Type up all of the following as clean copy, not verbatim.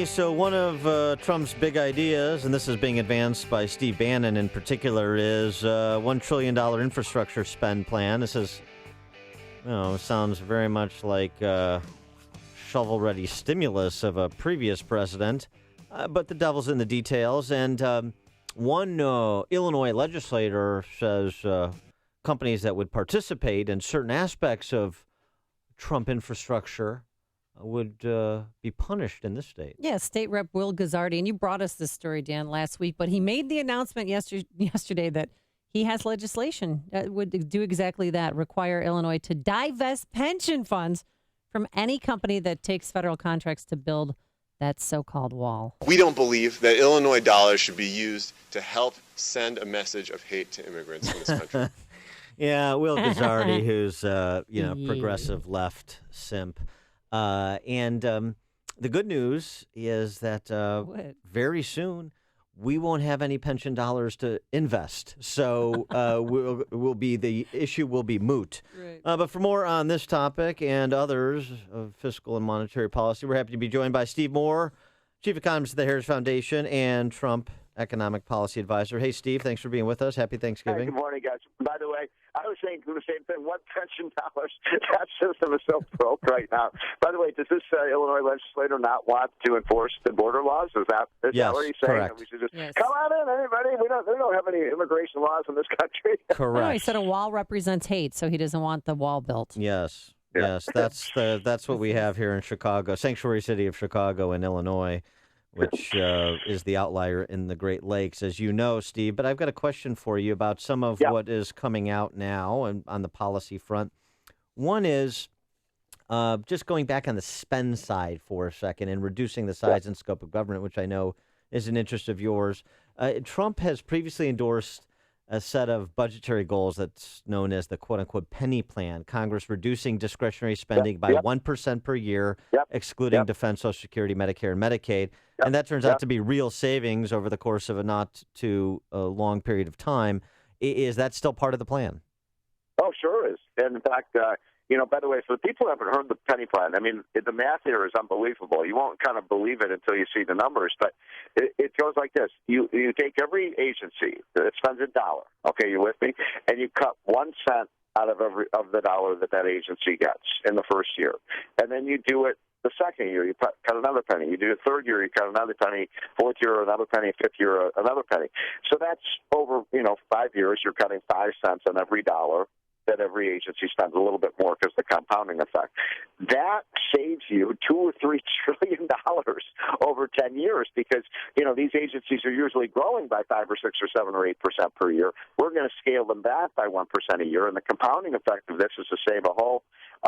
Hey, so one of Trump's big ideas, and this is being advanced by Steve Bannon in particular, is $1 trillion infrastructure spend plan. This is, sounds very much like shovel-ready stimulus of a previous president, but the devil's in the details. And one Illinois legislator says companies that would participate in certain aspects of Trump infrastructure would be punished in this state. Yeah, State Rep Will Guzzardi, and you brought us this story, Dan, last week, but he made the announcement yesterday that he has legislation that would do exactly that, require Illinois to divest pension funds from any company that takes federal contracts to build that so-called wall. We don't believe that Illinois dollars should be used to help send a message of hate to immigrants in this country. Yeah, Will Guzzardi, who's, progressive left simp. And the good news is that very soon we won't have any pension dollars to invest. So the issue will be moot. Right. But for more on this topic and others of fiscal and monetary policy, we're happy to be joined by Steve Moore, Chief Economist of the Harris Foundation and Trump Economic Policy Advisor. Hey, Steve, thanks for being with us. Happy Thanksgiving. Hey, good morning, guys. By the way, I was saying the same thing. What pension dollars? That system is so broke right now. By the way, does this Illinois legislator not want to enforce the border laws? Is that what he's saying? Correct. That we should just come on in, everybody. We don't have any immigration laws in this country. Correct. No, he said a wall represents hate, so he doesn't want the wall built. Yes. Yeah. Yes, that's what we have here in Chicago, sanctuary city of Chicago in Illinois, which is the outlier in the Great Lakes, as you know, Steve. But I've got a question for you about some of what is coming out now and on the policy front. One is just going back on the spend side for a second and reducing the size and scope of government, which I know is an interest of yours. Trump has previously endorsed a set of budgetary goals that's known as the quote-unquote penny plan, Congress reducing discretionary spending by 1% per year, excluding defense, Social Security, Medicare, and Medicaid. And that turns out to be real savings over the course of a not too long period of time. Is that still part of the plan? Oh, sure is. And in fact, by the way, for the people who haven't heard the penny plan, I mean, the math here is unbelievable. You won't kind of believe it until you see the numbers, but it goes like this. You take every agency that spends $1, okay, you with me, and you cut 1 cent out of the dollar that agency gets in the first year. And then you do it the second year, you cut another penny. You do the third year, you cut another penny. Fourth year, another penny. Fifth year, another penny. So that's over, 5 years, you're cutting 5 cents on every dollar that every agency spends, a little bit more because of the compounding effect. That saves you $2 or $3 trillion over 10 years because, these agencies are usually growing by 5 or 6 or 7 or 8% per year. We're going to scale them back by 1% a year, and the compounding effect of this is to save a whole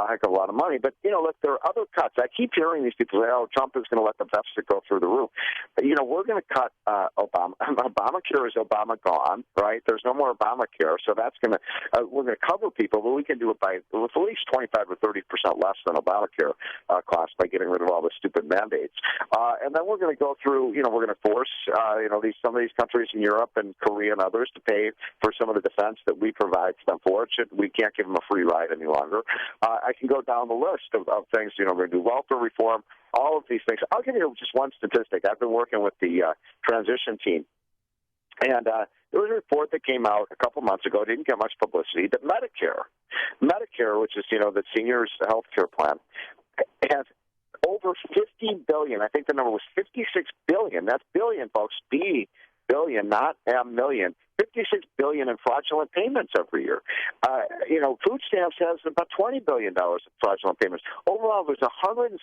heck of a lot of money. But, look, there are other cuts. I keep hearing these people say, Trump is going to let the deficit go through the roof. But, we're going to cut Obama. Obamacare is Obama gone, right? There's no more Obamacare, so that's going to we're going to cover people, but we can do it with at least 25 or 30% less than Obamacare cost by getting rid of all the stupid mandates. And then we're going to go through, we're going to force, some of these countries in Europe and Korea and others to pay for some of the defense that we provide to them for it. We can't give them a free ride any longer. I can go down the list of things. We're going to do welfare reform, all of these things. I'll give you just one statistic. I've been working with the transition team, and there was a report that came out a couple months ago. It didn't get much publicity. That Medicare, which is the seniors' health care plan, has over $50 billion. I think the number was $56 billion. That's billion, folks. B billion, not M million. $56 billion in fraudulent payments every year. Food stamps has about $20 billion of fraudulent payments. Overall, there's $160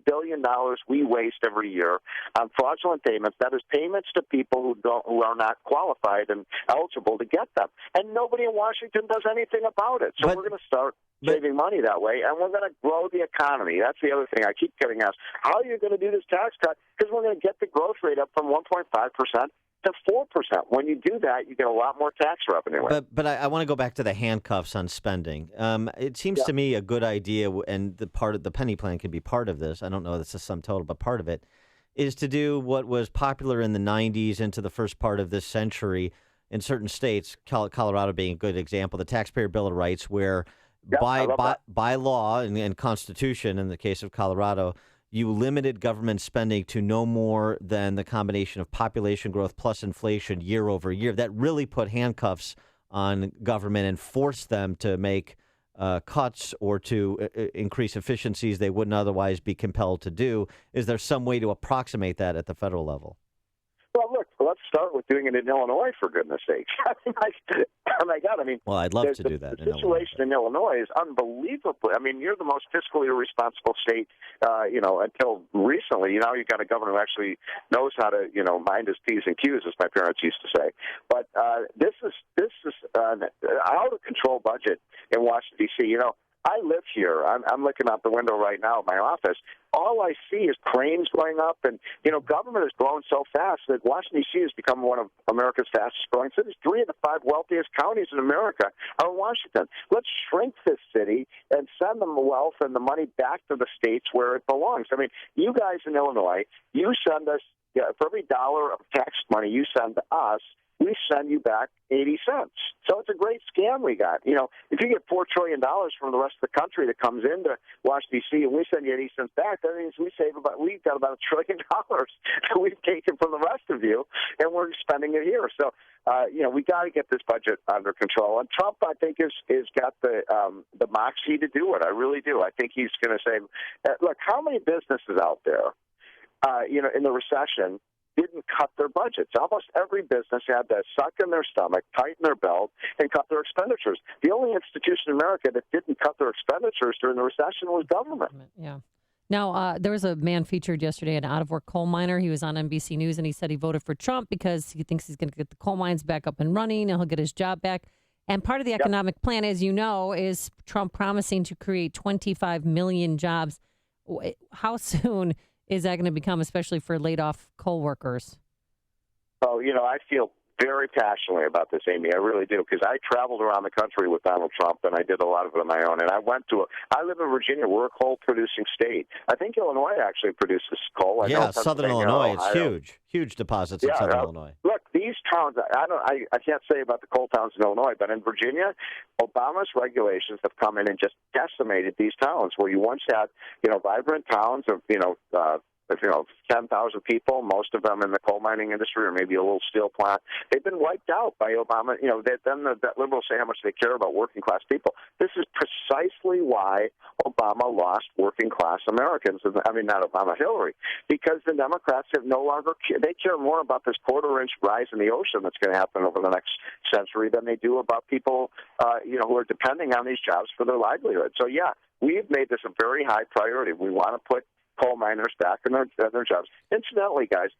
billion we waste every year on fraudulent payments. That is payments to people who are not qualified and eligible to get them. And nobody in Washington does anything about it. So we're going to start saving money that way, and we're going to grow the economy. That's the other thing I keep getting asked. How are you going to do this tax cut? Because we're going to get the growth rate up from 1.5% to 4%. When you do that, you get a lot more tax revenue. But I want to go back to the handcuffs on spending. It seems to me a good idea, and the part of the penny plan could be part of this. I don't know if it's a sum total, but part of it is to do what was popular in the 90s into the first part of this century in certain states, Colorado being a good example, the Taxpayer Bill of Rights, where by law and Constitution, in the case of Colorado, you limited government spending to no more than the combination of population growth plus inflation year over year. That really put handcuffs on government and forced them to make cuts or to increase efficiencies they wouldn't otherwise be compelled to do. Is there some way to approximate that at the federal level? Well, look, let's start with doing it in Illinois, for goodness sakes. Oh, my God. I mean, well, I'd love to do that. The situation in Illinois is unbelievable. I mean, you're the most fiscally irresponsible state, until recently. You know, you've got a governor who actually knows how to, mind his P's and Q's, as my parents used to say. But this is an out-of-control budget in Washington, D.C. You know, I live here. I'm looking out the window right now at my office. All I see is cranes going up, and, government has grown so fast that Washington, D.C. has become one of America's fastest-growing cities. 3 of the 5 wealthiest counties in America are in Washington. Let's shrink this city and send them the wealth and the money back to the states where it belongs. I mean, you guys in Illinois, you send us, for every dollar of tax money you send to us, we send you back 80 cents. So it's a great scam we got. If you get $4 trillion from the rest of the country that comes into Washington, D.C., and we send you 80 cents back, that means we've got about $1 trillion that we've taken from the rest of you, and we're spending it here. So, we got to get this budget under control. And Trump, I think, is got the moxie to do it. I really do. I think he's going to say, look, how many businesses out there, in the recession, didn't cut their budgets? Almost every business had to suck in their stomach, tighten their belt, and cut their expenditures. The only institution in America that didn't cut their expenditures during the recession was government. Yeah. Now, there was a man featured yesterday, an out-of-work coal miner. He was on NBC News, and he said he voted for Trump because he thinks he's going to get the coal mines back up and running, and he'll get his job back. And part of the economic plan, as you know, is Trump promising to create 25 million jobs. How soon is that going to become, especially for laid-off coal workers? Oh, I feel very passionately about this, Amy. I really do, because I traveled around the country with Donald Trump, and I did a lot of it on my own. And I live in Virginia. We're a coal-producing state. I think Illinois actually produces coal. Southern Illinois. It's huge deposits in Southern Illinois. Look, these towns, I can't say about the coal towns in Illinois, but in Virginia, Obama's regulations have come in and just decimated these towns where you once had, vibrant towns of, 10,000 people, most of them in the coal mining industry or maybe a little steel plant. They've been wiped out by Obama. Then the liberals say how much they care about working class people. This is precisely why Obama lost working class Americans. I mean, not Obama, Hillary, because the Democrats have no longer they care more about this quarter-inch rise in the ocean that's going to happen over the next century than they do about people, who are depending on these jobs for their livelihood. So, we've made this a very high priority. We want to put coal miners back in their jobs. Incidentally, guys,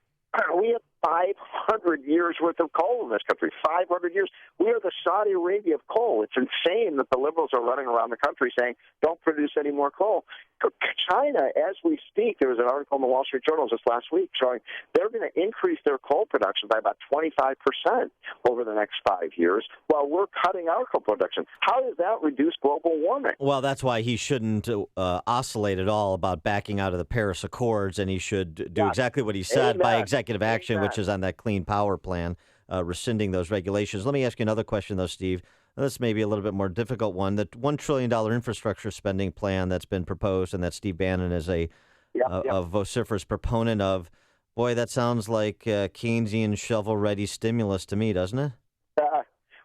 we have 500 years worth of coal in this country. 500 years. We are the Saudi Arabia of coal. It's insane that the liberals are running around the country saying, don't produce any more coal. China, as we speak, there was an article in the Wall Street Journal just last week showing they're going to increase their coal production by about 25% over the next 5 years while we're cutting our coal production. How does that reduce global warming? Well, that's why he shouldn't oscillate at all about backing out of the Paris Accords, and he should do exactly what he said by executive action, which is on that Clean Power Plan, rescinding those regulations. Let me ask you another question, though, Steve. This may be a little bit more difficult one. The $1 trillion infrastructure spending plan that's been proposed and that Steve Bannon is a vociferous proponent of, boy, that sounds like Keynesian shovel-ready stimulus to me, doesn't it?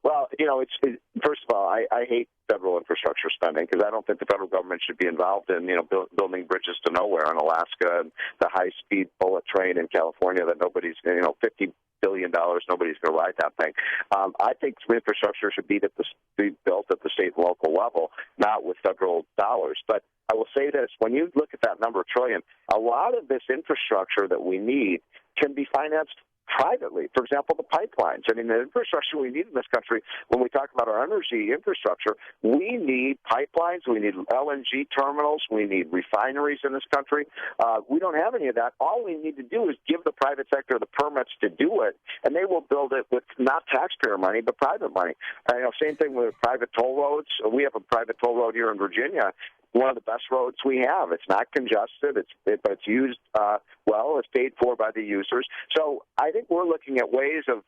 Well, first of all, I hate federal infrastructure spending because I don't think the federal government should be involved in, building bridges to nowhere in Alaska and the high-speed bullet train in California that nobody's, $50 billion, nobody's going to ride that thing. I think infrastructure should be built at the state and local level, not with federal dollars. But I will say this, when you look at that number of trillion, a lot of this infrastructure that we need can be financed privately. For example, the pipelines. I mean, the infrastructure we need in this country, when we talk about our energy infrastructure, we need pipelines, we need LNG terminals, we need refineries in this country. We don't have any of that. All we need to do is give the private sector the permits to do it, and they will build it with not taxpayer money, but private money. Same thing with private toll roads. We have a private toll road here in Virginia, one of the best roads we have. It's not congested, but it's used well. It's paid for by the users. So I think we're looking at ways of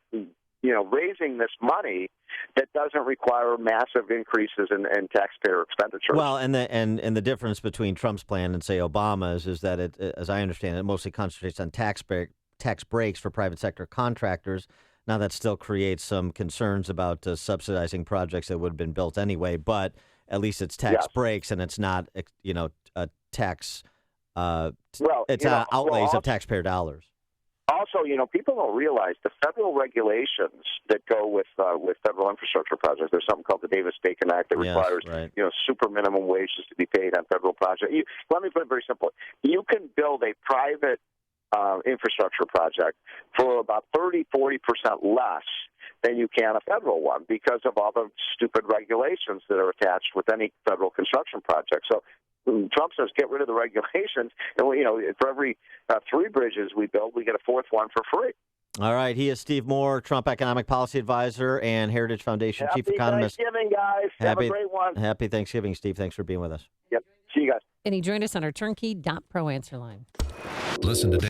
raising this money that doesn't require massive increases in taxpayer expenditures. Well, and the difference between Trump's plan and say Obama's is that it, as I understand it, mostly concentrates on tax breaks for private sector contractors. Now that still creates some concerns about subsidizing projects that would have been built anyway, but at least it's tax breaks and it's not a tax. It's outlays of taxpayer dollars. Also, people don't realize the federal regulations that go with federal infrastructure projects. There's something called the Davis-Bacon Act that requires super minimum wages to be paid on federal projects. Let me put it very simply: you can build a private infrastructure project for about 30-40% less than you can a federal one because of all the stupid regulations that are attached with any federal construction project. So Trump says get rid of the regulations, and for every 3 bridges we build, we get a 4th one for free. All right. He is Steve Moore, Trump Economic Policy Advisor and Heritage Foundation Chief Economist. Happy Thanksgiving, guys. Have a great one. Happy Thanksgiving, Steve. Thanks for being with us. Yep. See you guys. And he joined us on our turnkey.pro answer line. Listen to